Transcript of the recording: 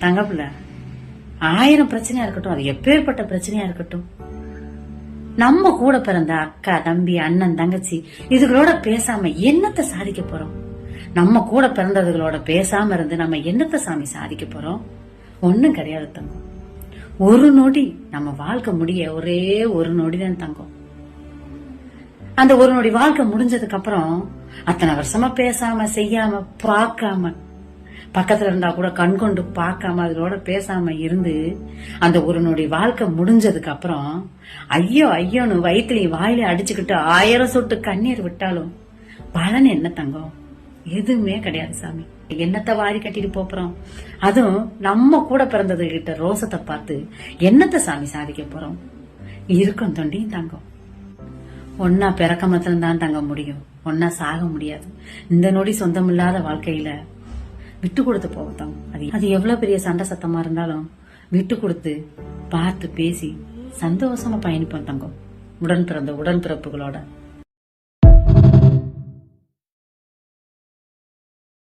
தங்கப்புல 1000 பிரச்சனையா இருக்கட்டும், அது எப்பேற்பட்ட பிரச்சனையா இருக்கட்டும், நம்ம கூட பிறந்த அக்கா தம்பி அண்ணன் தங்கச்சி இதுகளோட பேசாம என்னத்த சாதிக்க போறோம்? நம்ம கூட பிறந்ததுகளோட பேசாம இருந்து நம்ம என்னத்த சாமி சாதிக்க போறோம்? ஒண்ணும் கிடையாது தங்கம். ஒரு நொடி நம்ம வாழ்க்கை முடிய ஒரே ஒரு நொடி தான் தங்கம். அந்த ஒரு நொடி வாழ்க்கை முடிஞ்சதுக்கு அப்புறம் அத்தனை வருஷமா பேசாம செய்யாம பார்க்காம பக்கத்துல இருந்தா கூட கண் கொண்டு பார்க்காம அதோட பேசாம இருந்து அந்த ஒரு நொடி வாழ்க்கை முடிஞ்சதுக்கு அப்புறம் ஐயோ ஐயோன்னு வயிற்றுலையும் வாயில அடிச்சுக்கிட்டு 1000 சொட்டு கண்ணீர் விட்டாலும் பலன் என்ன தங்கம்? எதுவுமே கிடையாது சாமி. என்னத்த வாரி கட்டிட்டு போறோம்? அதுவும் நம்ம கூட பிறந்தது கிட்ட ரோசத்தை பார்த்து என்னத்த சாமி சாதிக்க போறோம்? இருக்கும் தொண்டியும் தங்கம். ஒன்னா பிறக்க மாத்திரம் தான் தங்க முடியும், ஒன்னா சாக முடியாது. இந்த நொடி சொந்தம் இல்லாத வாழ்க்கையில விட்டு கொடுத்து போகத்தான். அது எவ்வளவு பெரிய சண்டை சத்தமா இருந்தாலும் விட்டு கொடுத்து பார்த்து பேசி சந்தோஷமா பயணிப்போம் தங்கம், உடன் பிறந்த உடன் பிறப்புகளோட.